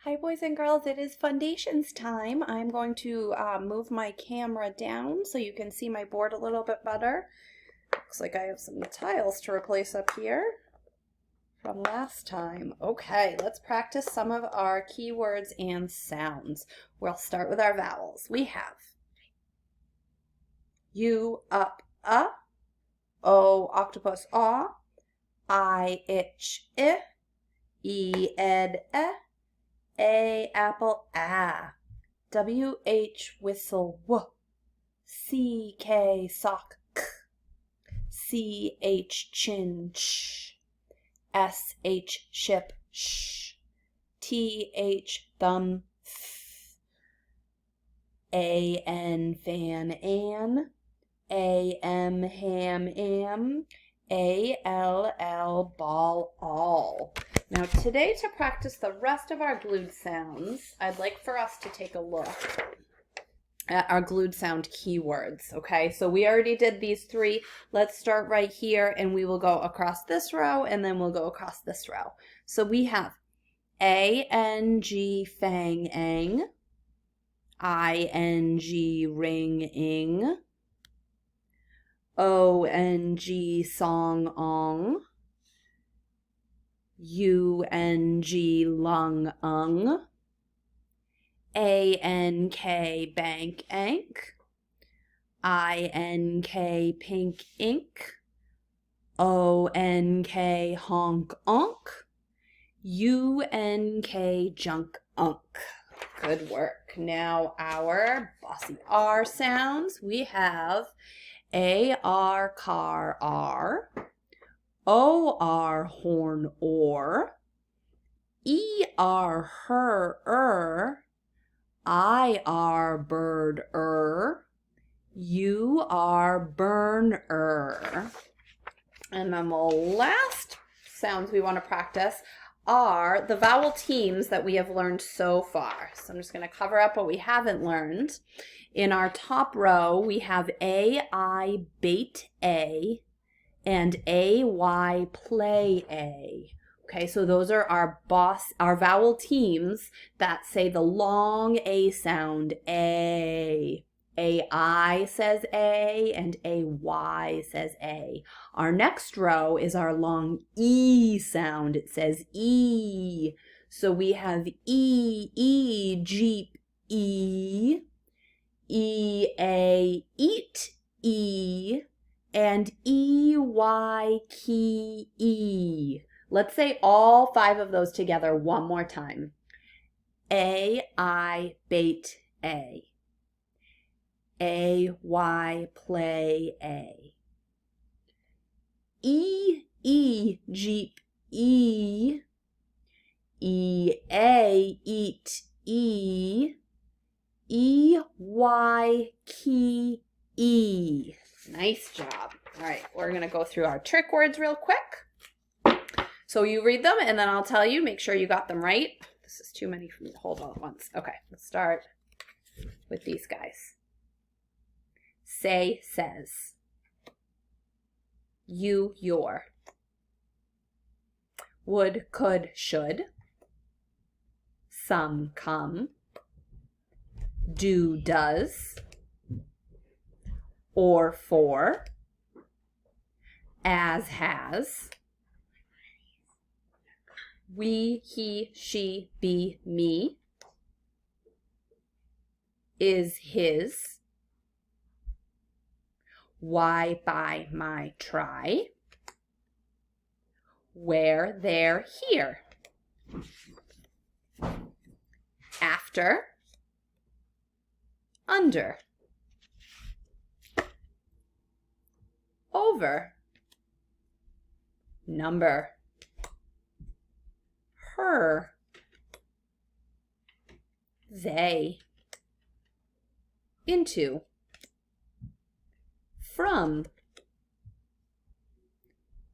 Hi boys and girls, it is Fundations time. I'm going to move my camera down so you can see my board a little bit better. Looks like I have some tiles to replace up here from last time. Okay, let's practice some of our keywords and sounds. We'll start with our vowels. We have U, up, O, octopus, aw, I, itch, E, ed, A, apple, ah, W-H, whistle, w, C-K, sock, k, C-H, chin, ch, S-H, ship, sh, T-H, thumb, th, A-N, fan, an, A-M, ham, am, A-L-L, ball, all. Now today, to practice the rest of our glued sounds, I'd like for us to take a look at our glued sound keywords, okay? So we already did these three. Let's start right here and we will go across this row and then we'll go across this row. So we have A-N-G, fang, ang, I-N-G, ring, ing, O-N-G, song, ong, U-N-G, lung, ung, A-N-K, bank, ank, I-N-K, pink, ink, O-N-K, honk, onk, U-N-K, junk, unk. Good work. Now our bossy R sounds. We have A-R, car, R, O-R, horn, or, E-R, her, I-R, bird, U-R, burn, And then the last sounds we want to practice are the vowel teams that we have learned so far. So I'm just going to cover up what we haven't learned. In our top row, we have A-I, bait, A, and A-Y, play, A. Okay, so those are our vowel teams that say the long A sound, A. A-I says A and A-Y says A. Our next row is our long E sound. It says E. So we have E, jeep, E, E-A, eat, E, and E-Y, key, E. Let's say all five of those together one more time. A-I, bait, A. A-Y, play, A. E, jeep, E. E-A, eat, E. E-Y, key, E. Nice job. All right, we're going to go through our trick words real quick. So you read them and then I'll tell you, make sure you got them right. This is too many for me to hold all at once. Okay, let's start with these guys. Say, says. You, your. Would, could, should. Some, come. Do, does. Or, for. As, has. We, he, she, be, me. Is, his. Why, by, my, try. Where, there, here. After. Under. Over. Number. Her. They. Into. From.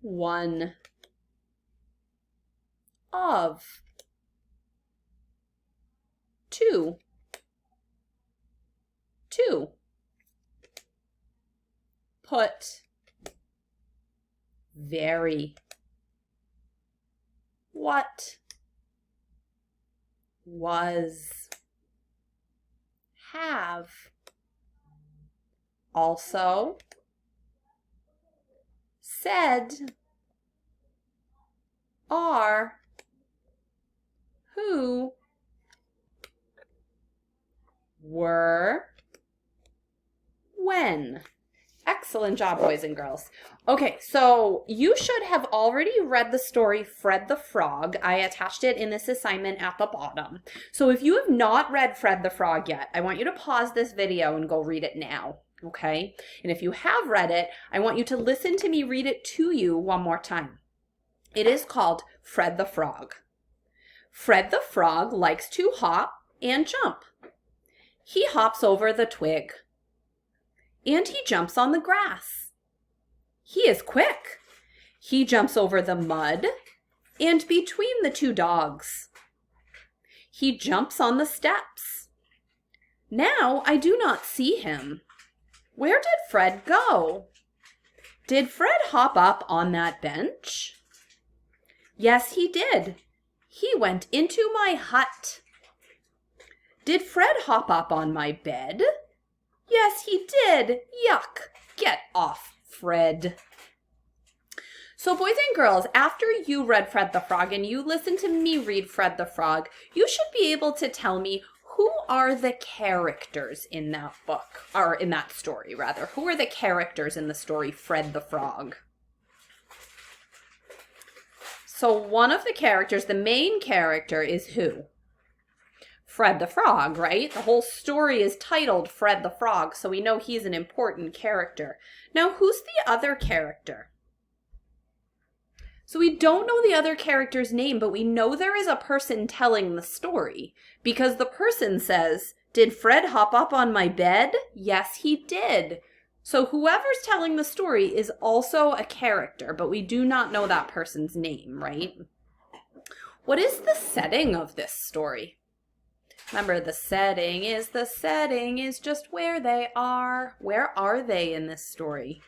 One. Of. Two. Two. Put. Very. What. was, have, also, said, are, who, were, when. Excellent job, boys and girls. Okay, so you should have already read the story Fred the Frog. I attached it in this assignment at the bottom. So if you have not read Fred the Frog yet, I want you to pause this video and go read it now, okay? And if you have read it, I want you to listen to me read it to you one more time. It is called Fred the Frog. Fred the Frog likes to hop and jump. He hops over the twig. And he jumps on the grass. He is quick. He jumps over the mud and between the two dogs. He jumps on the steps. Now I do not see him. Where did Fred go? Did Fred hop up on that bench? Yes, he did. He went into my hut. Did Fred hop up on my bed? Yes, he did. Yuck. Get off, Fred. So boys and girls, after you read Fred the Frog and you listened to me read Fred the Frog, you should be able to tell me who are the characters in that book, or in that story, rather. Who are the characters in the story Fred the Frog? So one of the characters, the main character, is who? Fred the Frog, right? The whole story is titled Fred the Frog, so we know he's an important character. Now, who's the other character? So we don't know the other character's name, but we know there is a person telling the story because the person says, did Fred hop up on my bed? Yes, he did. So whoever's telling the story is also a character, but we do not know that person's name, right? What is the setting of this story? Remember, the setting is just where they are. Where are they in this story?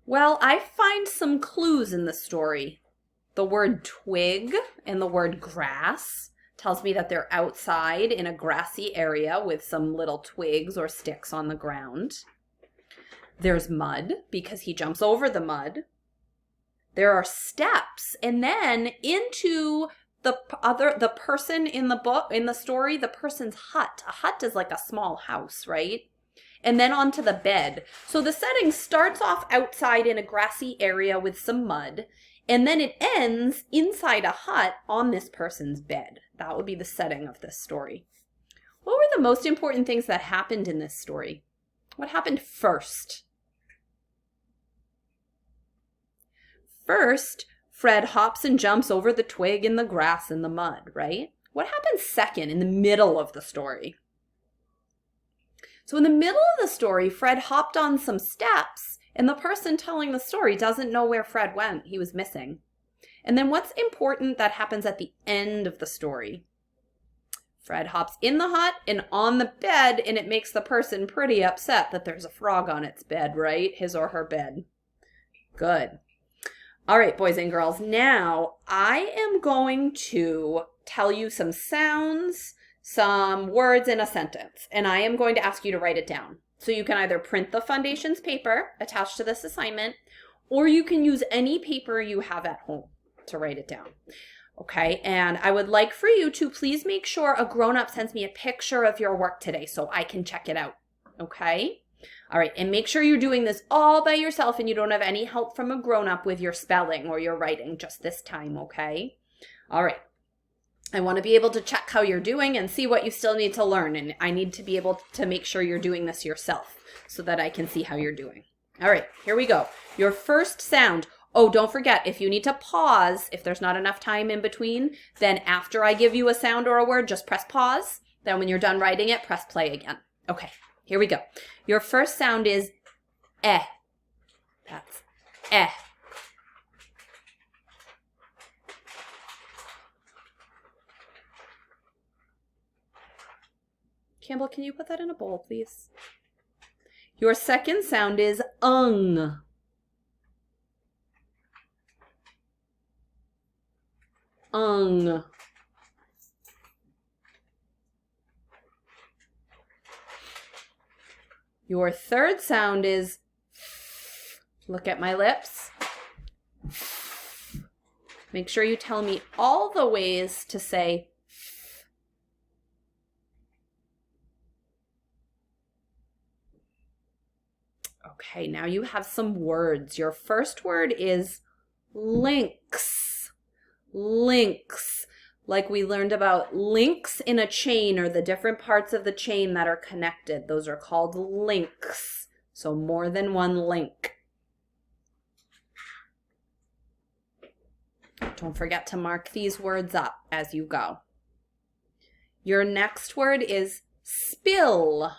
Well, I find some clues in the story. The word twig and the word grass tells me that they're outside in a grassy area with some little twigs or sticks on the ground. There's mud because he jumps over the mud. There are steps, and then into the person in the book, in the story, the person's hut. A hut is like a small house, right? And then onto the bed. So the setting starts off outside in a grassy area with some mud, and then it ends inside a hut on this person's bed. That would be the setting of this story. What were the most important things that happened in this story? What happened first? First, Fred hops and jumps over the twig and the grass and the mud, right? What happens second in the middle of the story? So in the middle of the story, Fred hopped on some steps and the person telling the story doesn't know where Fred went. He was missing. And then what's important that happens at the end of the story? Fred hops in the hut and on the bed, and it makes the person pretty upset that there's a frog on its bed, right? His or her bed. Good. All right, boys and girls, now I am going to tell you some sounds, some words in a sentence, and I am going to ask you to write it down. So you can either print the Foundations paper attached to this assignment, or you can use any paper you have at home to write it down. Okay, and I would like for you to please make sure a grown-up sends me a picture of your work today so I can check it out, okay? All right, and make sure you're doing this all by yourself and you don't have any help from a grown-up with your spelling or your writing just this time, okay? All right. I want to be able to check how you're doing and see what you still need to learn, and I need to be able to make sure you're doing this yourself so that I can see how you're doing. All right, here we go. Your first sound. Oh, don't forget, if you need to pause, if there's not enough time in between, then after I give you a sound or a word, just press pause. Then when you're done writing it, press play again. Okay. Here we go. Your first sound is eh. That's eh. Campbell, can you put that in a bowl, please? Your second sound is ung. Ung. Your third sound is, look at my lips. Make sure you tell me all the ways to say Okay, now you have some words. Your first word is links. Links. Like we learned about links in a chain, or the different parts of the chain that are connected. Those are called links. So more than one link. Don't forget to mark these words up as you go. Your next word is spill.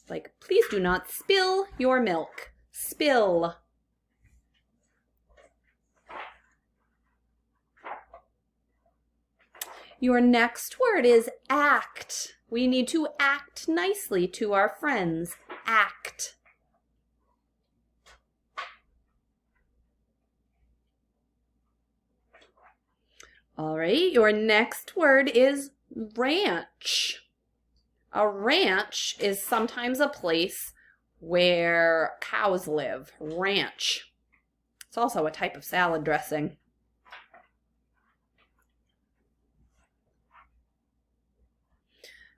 Like, please do not spill your milk. Spill. Your next word is act. We need to act nicely to our friends. Act. All right, your next word is ranch. A ranch is sometimes a place where cows live. Ranch. It's also a type of salad dressing.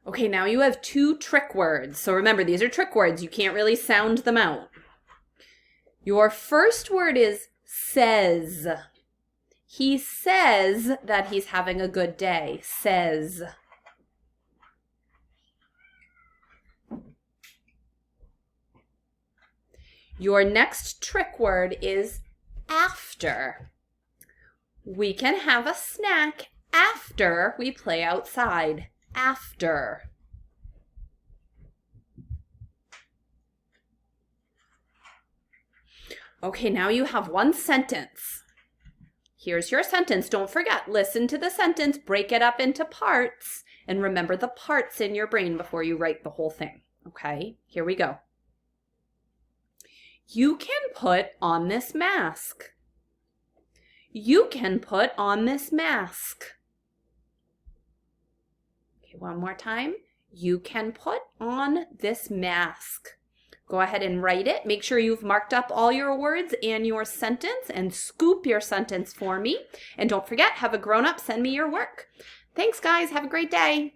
Okay, now you have 2 trick words. So remember, these are trick words. You can't really sound them out. Your first word is says. He says that he's having a good day. Says. Your next trick word is after. We can have a snack after we play outside. After. Okay, now you have one sentence. Here's your sentence. Don't forget, listen to the sentence, break it up into parts, and remember the parts in your brain before you write the whole thing. Okay, here we go. You can put on this mask. You can put on this mask. Okay, one more time. You can put on this mask. Go ahead and write it. Make sure you've marked up all your words and your sentence, and scoop your sentence for me. And don't forget, have a grown-up send me your work. Thanks, guys. Have a great day.